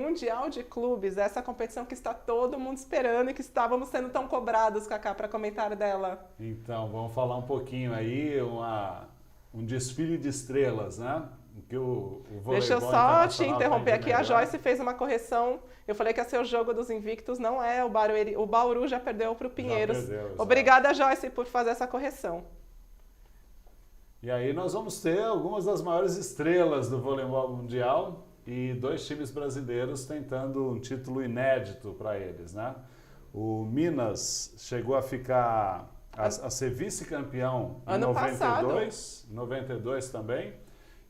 Mundial de Clubes, essa competição que está todo mundo esperando e que estávamos sendo tão cobrados, Cacá, para comentar dela. Então, vamos falar um pouquinho aí, um desfile de estrelas, né? Que o Deixa eu voleibol só te internacional interromper tem de aqui, a melhor. Joyce fez uma correção. Eu falei que ia ser o jogo dos invictos, não é. O Bauru já perdeu para o Pinheiros. perdeu, exato. Obrigada, Joyce, por fazer essa correção. E aí nós vamos ter algumas das maiores estrelas do voleibol mundial e 2 times brasileiros tentando um título inédito para eles, né? O Minas chegou a ficar a ser vice-campeão em Ano 92, 92 também,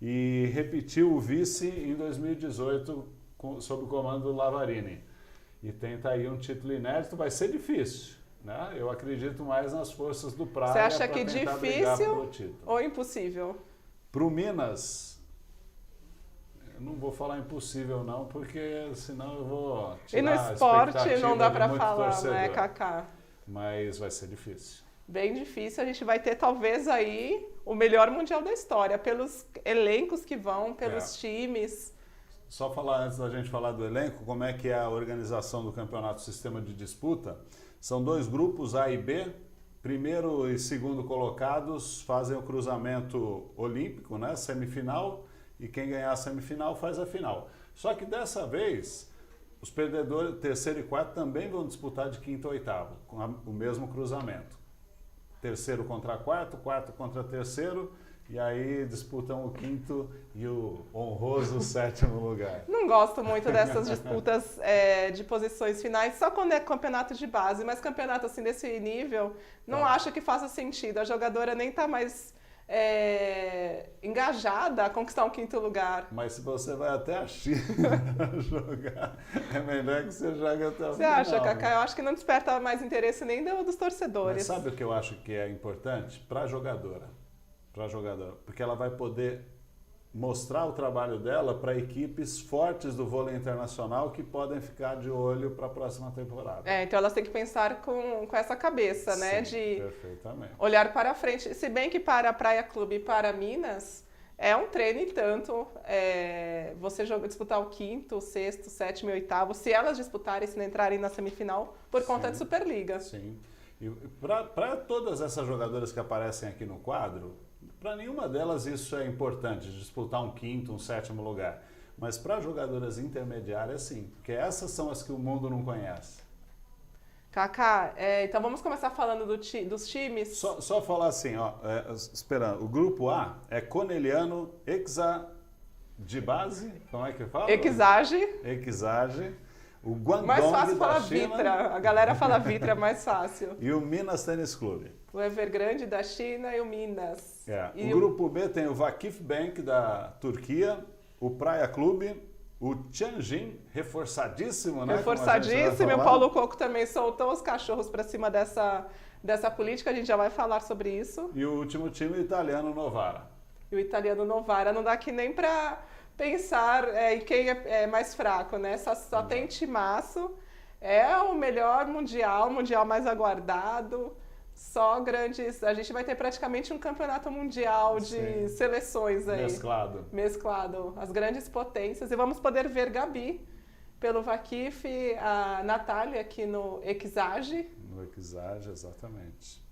e repetiu o vice em 2018 sob o comando do Lavarini. E tenta aí um título inédito, vai ser difícil, né? Eu acredito mais nas forças do Praia. Você acha pra que tentar brigar pelo difícil título. ou impossível? Para o Minas, eu não vou falar impossível não, porque senão eu vou tirar E no a esporte expectativa não dá de para muito falar, torcedor. né, Cacá? Mas vai ser difícil. Bem difícil, a gente vai ter talvez aí o melhor mundial da história, pelos elencos que vão, pelos times. Só falar antes da gente falar do elenco, como é que é a organização do campeonato sistema de disputa. São 2 grupos, A e B. Primeiro e segundo colocados fazem o cruzamento olímpico, né, semifinal, e quem ganhar a semifinal faz a final. Só que dessa vez, os perdedores, terceiro e quarto, também vão disputar de quinto a oitavo, com o mesmo cruzamento. Terceiro contra quarto, quarto contra terceiro, e aí disputam o quinto e o honroso 7º lugar. Não gosto muito dessas disputas de posições finais, só quando é campeonato de base, mas campeonato assim desse nível, não acho que faça sentido. A jogadora nem está mais engajada a conquistar um quinto lugar. Mas se você vai até a China jogar, é melhor que você jogue até o Você final. acha, Cacá? Eu acho que não desperta mais interesse nem dos torcedores. Mas sabe o que eu acho que é importante? Para a jogadora. Porque ela vai poder mostrar o trabalho dela para equipes fortes do vôlei internacional que podem ficar de olho para a próxima temporada. Então elas têm que pensar com essa cabeça, né? Sim, de perfeitamente. olhar para frente. Se bem que para a Praia Clube e para Minas, é um treino e tanto. Você disputar o quinto, o sexto, o sétimo e o oitavo, se elas disputarem, se não entrarem na semifinal, por conta de Superliga. Sim. E para todas essas jogadoras que aparecem aqui no quadro, para nenhuma delas isso é importante, disputar um quinto, um 7º lugar. Mas para jogadoras intermediárias, sim, porque essas são as que o mundo não conhece. Cacá, então vamos começar falando dos times? Só falar assim, ó, esperando, o grupo A é Coneliano, Exa de base, como é que fala? Exage. O Guangdong Mais fácil da falar China, Vitra, a galera fala Vitra, é mais fácil. e o Minas Tênis Clube. O Evergrande da China e o Minas. O grupo B tem o Vakif Bank da Turquia, o Praia Clube, o Tianjin, reforçadíssimo, né? Reforçadíssimo, e o Paulo Coco também soltou os cachorros para cima dessa política, a gente já vai falar sobre isso. E o último time, o italiano Novara. E o italiano Novara, não dá aqui nem para pensar em quem é mais fraco, né? Só tem timaço, é o melhor mundial mais aguardado, só grandes... A gente vai ter praticamente um campeonato mundial de seleções aí. Mesclado. As grandes potências. E vamos poder ver Gabi pelo Vakif, a Natália aqui no Exage. No Exage, exatamente.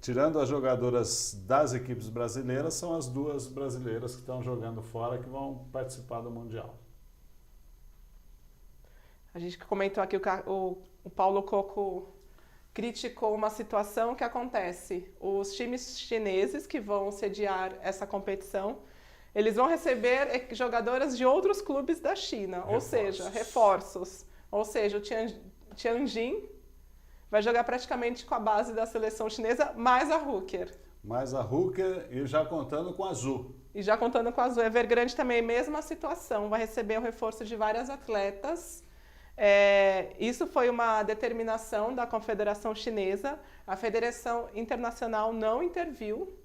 Tirando as jogadoras das equipes brasileiras, são as 2 brasileiras que estão jogando fora que vão participar do Mundial. A gente comentou aqui, o Paulo Coco criticou uma situação que acontece. Os times chineses que vão sediar essa competição, eles vão receber jogadoras de outros clubes da China, ou seja, reforços. Ou seja, o Tianjin vai jogar praticamente com a base da seleção chinesa, mais a Hooker. E já contando com a Azul. Evergrande também, mesma situação, vai receber o reforço de várias atletas. Isso foi uma determinação da Confederação Chinesa. A Federação Internacional não interviu.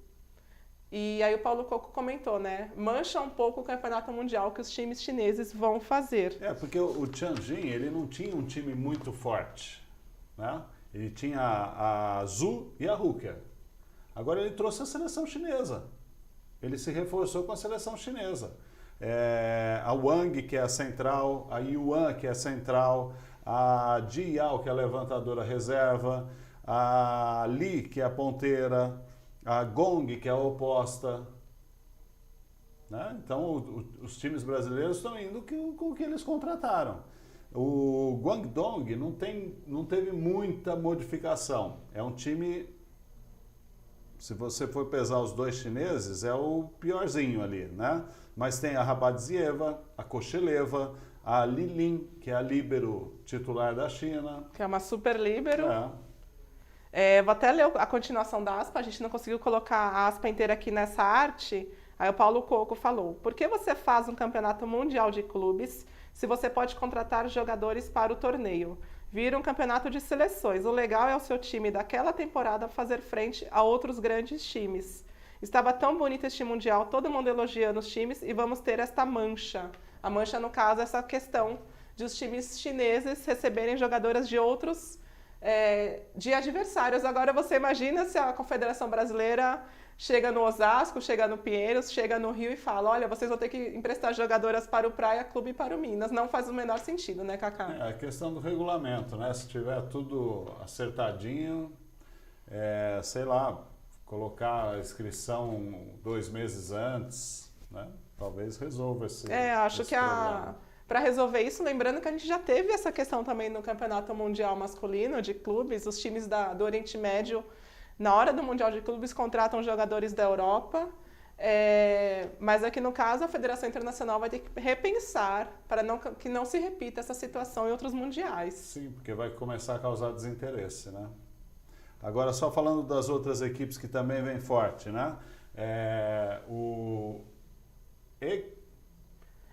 E aí o Paulo Coco comentou, né? Mancha um pouco o campeonato mundial que os times chineses vão fazer. Porque o Tianjin, ele não tinha um time muito forte, né? Ele tinha a Azul e a Hooker. Agora ele trouxe a seleção chinesa. Ele se reforçou com a seleção chinesa. a Wang, que é a central, a Yuan, que é a central, a Jiao, que é a levantadora reserva, a Li, que é a ponteira, a Gong, que é a oposta. Né? Então, os times brasileiros estão indo com o que eles contrataram. O Guangdong não teve muita modificação. É um time, se você for pesar os dois chineses, é o piorzinho ali, né? Mas tem a Rabadzieva, a Kosheleva, a Li Lin, que é a líbero titular da China. Que é uma super líbero. É. Vou até ler a continuação da aspa, a gente não conseguiu colocar a aspa inteira aqui nessa arte. Aí o Paulo Coco falou: por que você faz um campeonato mundial de clubes se você pode contratar jogadores para o torneio? Vira um campeonato de seleções. O legal é o seu time daquela temporada fazer frente a outros grandes times. Estava tão bonito este mundial, todo mundo elogiando os times e vamos ter esta mancha. A mancha, no caso, é essa questão de os times chineses receberem jogadoras de outros de adversários. Agora você imagina se a Confederação Brasileira chega no Osasco, chega no Pinheiros, chega no Rio e fala: olha, vocês vão ter que emprestar jogadoras para o Praia Clube e para o Minas. Não faz o menor sentido, né, Cacá? É a questão do regulamento, né? Se tiver tudo acertadinho, sei lá, colocar a inscrição 2 meses antes, né? Talvez resolva esse acho esse que problema. para resolver isso, lembrando que a gente já teve essa questão também no Campeonato Mundial Masculino de clubes, os times do Oriente Médio, na hora do Mundial de Clubes, contratam jogadores da Europa, mas aqui no caso a Federação Internacional vai ter que repensar para que não se repita essa situação em outros mundiais. Sim, porque vai começar a causar desinteresse, né? Agora, só falando das outras equipes que também vem forte, né? O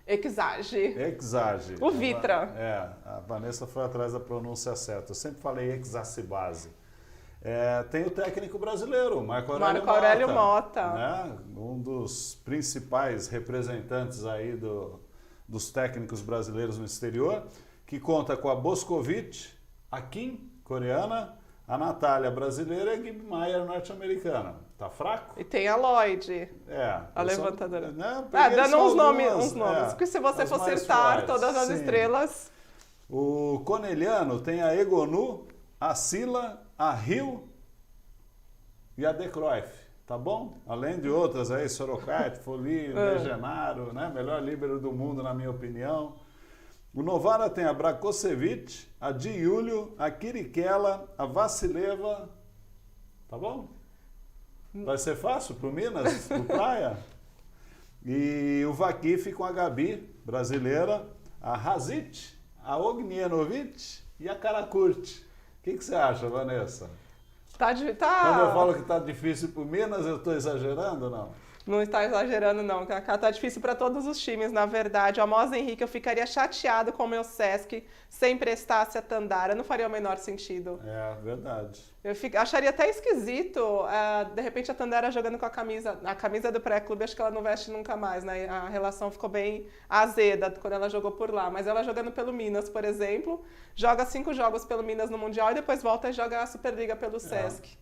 Exage. O Vitra. A Vanessa foi atrás da pronúncia certa. Eu sempre falei Exacibase. Tem o técnico brasileiro, Marco Aurélio Mota. Né? Um dos principais representantes aí dos técnicos brasileiros no exterior, que conta com a Boscovich, a Kim, coreana, a Natália, brasileira, e a Gibi Maier, norte-americana. Tá fraco? E tem a Lloyd, a levantadora. Dando uns nomes. Porque se você for acertar todas as estrelas... O Corneliano tem a Egonu, a Sila, a Rio e a De Cruyff, tá bom? Além de outras aí, Sorocarte, Folie, Degenaro, né? Melhor líbero do mundo, na minha opinião. O Novara tem a Brakosevic, a Di Julio, a Kirikela, a Vassileva, tá bom? Vai ser fácil pro Minas, pro Praia. E o Vakif com a Gabi, brasileira, a Hazic, a Ognienovic e a Karakurti. O que você acha, Vanessa? Quando eu falo que tá difícil pro Minas, eu tô exagerando ou não? Não está exagerando, não, Cacá. Tá difícil para todos os times, na verdade. O Amos Henrique, eu ficaria chateado com o meu Sesc se emprestasse a Tandara. Não faria o menor sentido. É, verdade. Eu acharia até esquisito, de repente, a Tandara jogando com a camisa do pré-clube. Acho que ela não veste nunca mais, né? A relação ficou bem azeda quando ela jogou por lá. Mas ela jogando pelo Minas, por exemplo, joga 5 jogos pelo Minas no Mundial e depois volta e joga a Superliga pelo Sesc.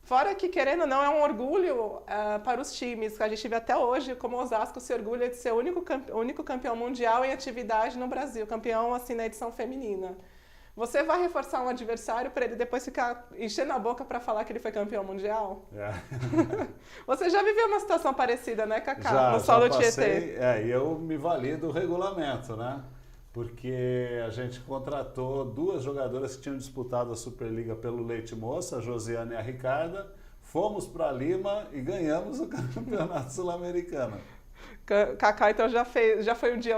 Fora que, querendo ou não, é um orgulho para os times, que a gente vê até hoje como o Osasco se orgulha de ser o único campeão mundial em atividade no Brasil, campeão assim na edição feminina. Você vai reforçar um adversário para ele depois ficar enchendo a boca para falar que ele foi campeão mundial? Você já viveu uma situação parecida, né, Cacá? No solo Tietê. E eu me vali do regulamento, né? Porque a gente contratou 2 jogadoras que tinham disputado a Superliga pelo Leite Moça, a Josiane e a Ricarda. Fomos para Lima e ganhamos o Campeonato Sul-Americano. Cacá, então já foi um dia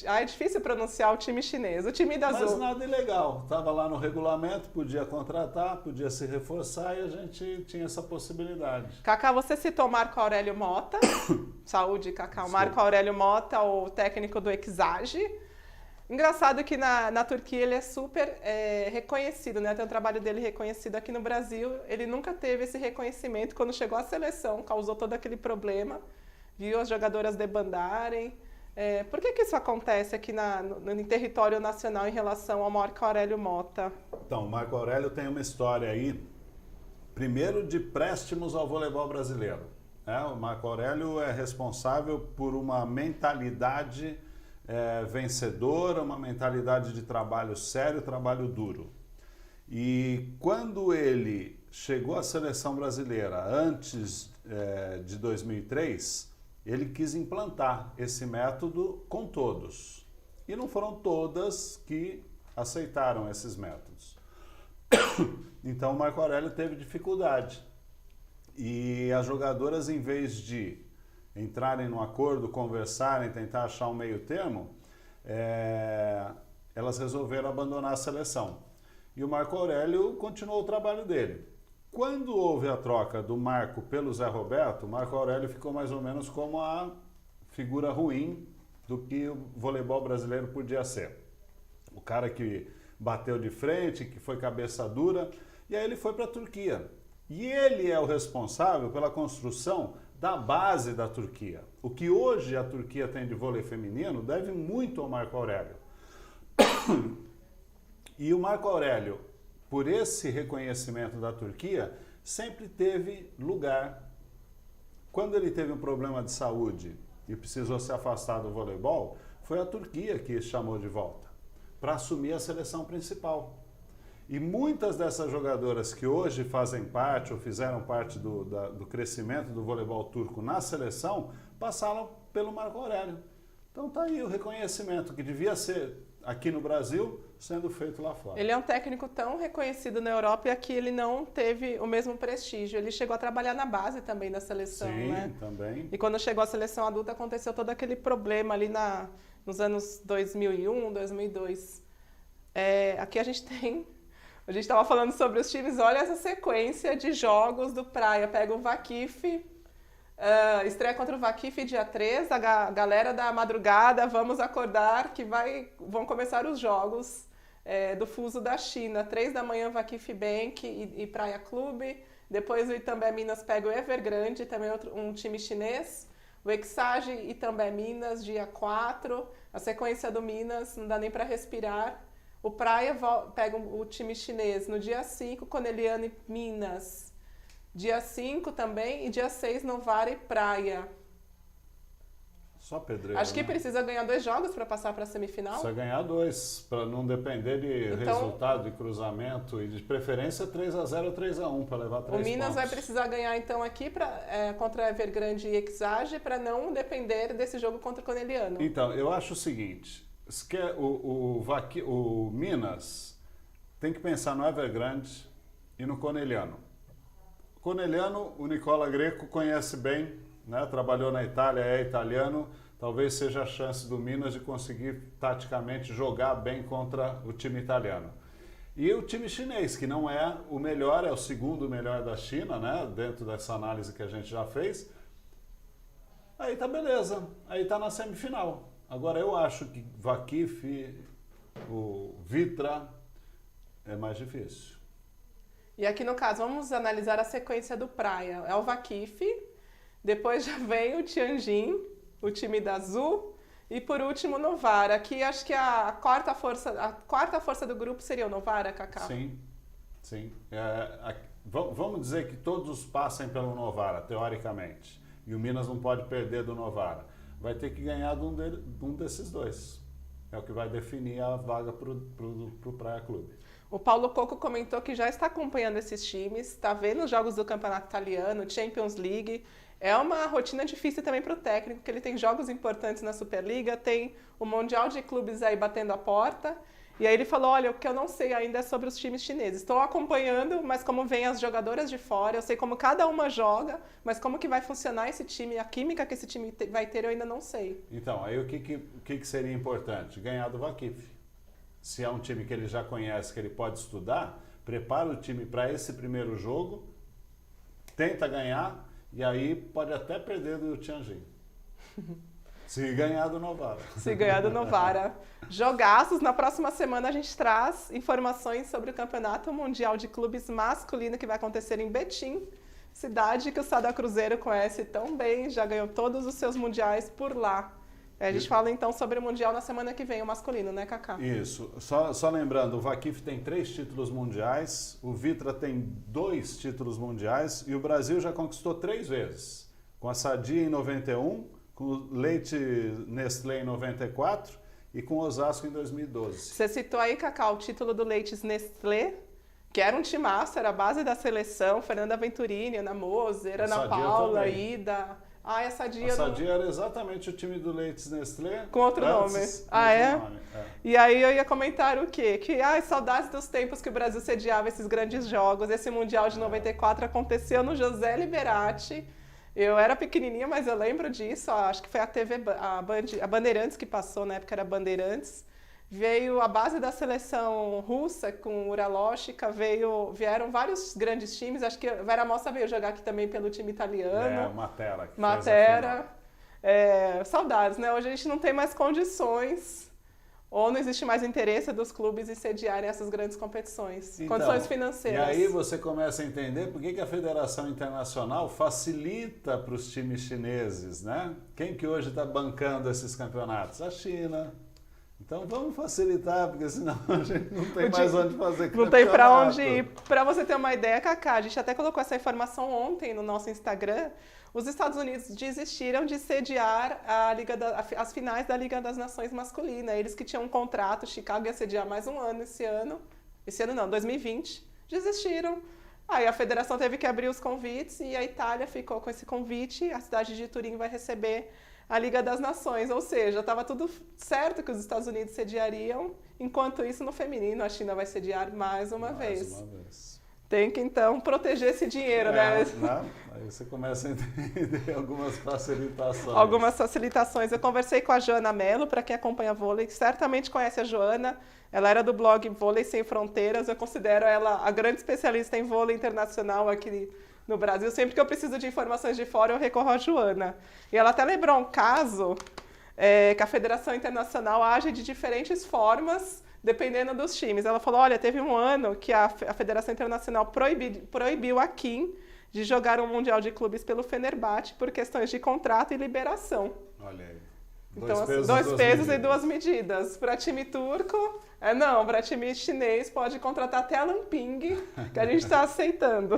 é difícil pronunciar o time chinês, o time da Azul. Mas nada ilegal. Estava lá no regulamento, podia contratar, podia se reforçar e a gente tinha essa possibilidade. Cacá, você citou Marco Aurélio Mota. Saúde, Cacá. O Marco Aurélio Mota, o técnico do Exage. Engraçado que na Turquia ele é super reconhecido, né? Tem o trabalho dele reconhecido aqui no Brasil. Ele nunca teve esse reconhecimento. Quando chegou à seleção, causou todo aquele problema. Viu as jogadoras debandarem. Por que isso acontece aqui no território nacional em relação ao Marco Aurélio Mota? Então, o Marco Aurélio tem uma história aí, primeiro de préstimos ao voleibol brasileiro. O Marco Aurélio é responsável por uma mentalidade vencedora, uma mentalidade de trabalho sério, trabalho duro. E quando ele chegou à seleção brasileira antes de 2003, ele quis implantar esse método com todos. E não foram todas que aceitaram esses métodos. Então o Marco Aurélio teve dificuldade. E as jogadoras, em vez de entrarem num acordo, conversarem, tentar achar um meio termo, elas resolveram abandonar a seleção. E o Marco Aurélio continuou o trabalho dele. Quando houve a troca do Marco pelo Zé Roberto, o Marco Aurélio ficou mais ou menos como a figura ruim do que o voleibol brasileiro podia ser. O cara que bateu de frente, que foi cabeça dura, e aí ele foi para a Turquia. E ele é o responsável pela construção da base da Turquia. O que hoje a Turquia tem de vôlei feminino deve muito ao Marco Aurélio. E o Marco Aurélio, por esse reconhecimento da Turquia, sempre teve lugar. Quando ele teve um problema de saúde e precisou se afastar do voleibol, foi a Turquia que chamou de volta para assumir a seleção principal. E muitas dessas jogadoras que hoje fazem parte ou fizeram parte do crescimento do voleibol turco na seleção passaram pelo Marco Aurélio. Então tá aí o reconhecimento que devia ser aqui no Brasil, sendo feito lá fora. Ele é um técnico tão reconhecido na Europa e aqui ele não teve o mesmo prestígio. Ele chegou a trabalhar na base também da seleção, né? Sim, também. E quando chegou à seleção adulta aconteceu todo aquele problema ali nos anos 2001, 2002. Aqui a gente estava falando sobre os times, olha essa sequência de jogos do Praia. Pega o Vaquife, estreia contra o Vaquife dia 3, a galera da madrugada, vamos acordar que vão começar os jogos do fuso da China. 3 da manhã Vaquife Bank e Praia Clube, depois o Itambé Minas pega o Evergrande, também um time chinês, o Exage e Itambé Minas dia 4, a sequência do Minas, não dá nem para respirar. O Praia pega o time chinês no dia 5, Corneliano e Minas. Dia 5 também, e dia 6, Novara e Praia. Só pedreiro. Acho que precisa ganhar 2 jogos para passar para a semifinal. Precisa ganhar 2, para não depender de resultado, de cruzamento, e de preferência 3-0 ou 3-1, para levar 3 pontos. O Minas vai precisar ganhar então aqui contra Evergrande e Exage para não depender desse jogo contra o Corneliano. Então, eu acho o seguinte, o Minas tem que pensar no Evergrande e no Corneliano. Corneliano, o Nicola Greco conhece bem, né? Trabalhou na Itália, é italiano, talvez seja a chance do Minas de conseguir taticamente jogar bem contra o time italiano. E o time chinês, que não é o melhor, é o segundo melhor da China, né? Dentro dessa análise que a gente já fez, aí tá beleza, aí tá na semifinal. Agora eu acho que Vaquife, o Vitra, é mais difícil. E aqui no caso, vamos analisar a sequência do Praia. É o Vaquife, depois já vem o Tianjin, o time da Azul, e por último o Novara. Aqui acho que a quarta força do grupo seria o Novara, Cacá? Sim, sim. Vamos dizer que todos passem pelo Novara, teoricamente. E o Minas não pode perder do Novara. Vai ter que ganhar de um desses 2. É o que vai definir a vaga para o Praia Clube. O Paulo Coco comentou que já está acompanhando esses times, está vendo os jogos do Campeonato Italiano, Champions League. É uma rotina difícil também para o técnico, porque ele tem jogos importantes na Superliga, tem o Mundial de Clubes aí batendo a porta. E aí ele falou, olha, o que eu não sei ainda é sobre os times chineses. Estou acompanhando, mas como vem as jogadoras de fora, eu sei como cada uma joga, mas como que vai funcionar esse time, a química que esse time vai ter, eu ainda não sei. Então, aí o que seria importante? Ganhar do Vaquife. Se é um time que ele já conhece, que ele pode estudar, prepara o time para esse primeiro jogo, tenta ganhar, e aí pode até perder do Tianjin. Se ganhar do Novara. Se ganhar do Novara. Jogaços. Na próxima semana a gente traz informações sobre o Campeonato Mundial de Clubes Masculino que vai acontecer em Betim, cidade que o Sada Cruzeiro conhece tão bem, já ganhou todos os seus mundiais por lá. A gente fala então sobre o Mundial na semana que vem, o masculino, né, Cacá? Isso. Só lembrando, o Vaquife tem 3 títulos mundiais, o Vitra tem 2 títulos mundiais e o Brasil já conquistou 3 vezes. Com a Sadia em 91, com o Leite Nestlé em 94 e com o Osasco em 2012. Você citou aí, Cacá, o título do Leite Nestlé, que era um timaço, era a base da seleção, Fernanda Venturini, Ana Moser, Ana Paula, Ida. Ah, a Sadia... A Sadia era exatamente o time do Leite Nestlé. Com outro nome. Ah, é? Nome. E aí eu ia comentar o quê? Que, saudades dos tempos que o Brasil sediava esses grandes jogos. Esse Mundial de 94 aconteceu no José Liberati. Eu era pequenininha, mas eu lembro disso. Acho que foi a TV, a Bandeirantes que passou, na época era Bandeirantes. Veio a base da seleção russa com Uralochika, vieram vários grandes times. Acho que Vera Mossa veio jogar aqui também pelo time italiano. Matera. Saudades, né? Hoje a gente não tem mais condições, ou não existe mais interesse dos clubes em sediarem essas grandes competições. Então, condições financeiras. E aí você começa a entender por que a Federação Internacional facilita para os times chineses, né? Quem que hoje está bancando esses campeonatos? A China. Então vamos facilitar, porque senão a gente não tem mais onde fazer campeonato. Não tem para onde ir. Para você ter uma ideia, Cacá, a gente até colocou essa informação ontem no nosso Instagram. Os Estados Unidos desistiram de sediar as finais da Liga das Nações masculina. Eles que tinham um contrato, Chicago ia sediar mais um ano esse ano. Esse ano não, 2020. Desistiram. Aí a federação teve que abrir os convites e a Itália ficou com esse convite. A cidade de Turim vai receber a Liga das Nações, ou seja, estava tudo certo que os Estados Unidos sediariam, enquanto isso no feminino a China vai sediar mais uma vez. Tem que então proteger esse dinheiro, né? Aí você começa a entender algumas facilitações. Algumas facilitações. Eu conversei com a Joana Mello, para quem acompanha vôlei, certamente conhece a Joana. Ela era do blog Vôlei Sem Fronteiras, eu considero ela a grande especialista em vôlei internacional aqui no Brasil. Sempre que eu preciso de informações de fora, eu recorro à Joana. E ela até lembrou um caso que a Federação Internacional age de diferentes formas, dependendo dos times. Ela falou, olha, teve um ano que a Federação Internacional proibiu a Kim de jogar um Mundial de Clubes pelo Fenerbahçe por questões de contrato e liberação. Olha aí. Então, dois pesos e duas medidas. Para time turco, não. Para time chinês, pode contratar até a Lamping, que a gente está aceitando.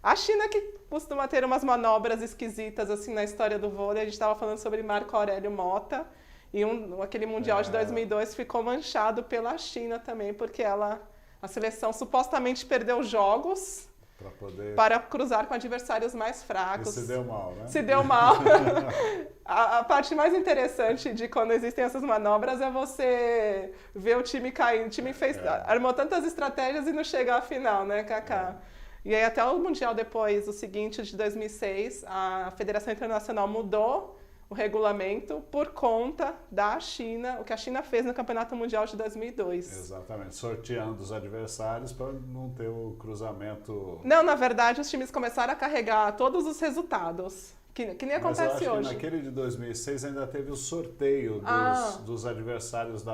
A China que costuma ter umas manobras esquisitas assim na história do vôlei. A gente estava falando sobre Marco Aurélio Mota e aquele Mundial de 2002 ficou manchado pela China também, porque a seleção supostamente perdeu jogos para cruzar com adversários mais fracos. E se deu mal, né? Se deu mal. A parte mais interessante de quando existem essas manobras é você ver o time caindo. O time armou tantas estratégias e não chega à final, né, Cacá? E aí até o Mundial depois, o seguinte, de 2006, a Federação Internacional mudou o regulamento por conta da China, o que a China fez no Campeonato Mundial de 2002. Exatamente, sorteando os adversários para não ter o cruzamento... Não, na verdade, os times começaram a carregar todos os resultados, que nem acontece hoje. Mas eu acho hoje. que naquele de 2006 ainda teve o sorteio dos adversários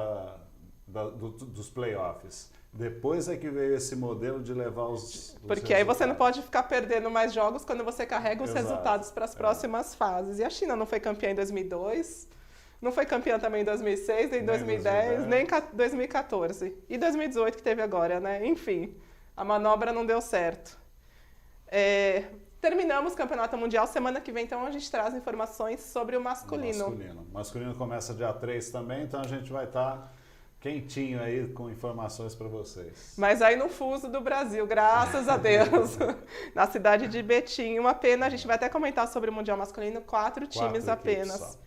dos playoffs. Depois é que veio esse modelo de levar os Porque aí você não pode ficar perdendo mais jogos quando você carrega os resultados para as próximas fases. E a China não foi campeã em 2002, não foi campeã também em 2006, nem em 2010, nem em 2014. E 2018 que teve agora, né? Enfim, a manobra não deu certo. Terminamos o Campeonato Mundial. Semana que vem, então, a gente traz informações sobre o masculino. O masculino começa dia 3 também, então a gente vai estar... quentinho aí com informações para vocês. Mas aí no fuso do Brasil, graças a Deus, na cidade de Betim. Uma pena, a gente vai até comentar sobre o Mundial Masculino, 4 times apenas.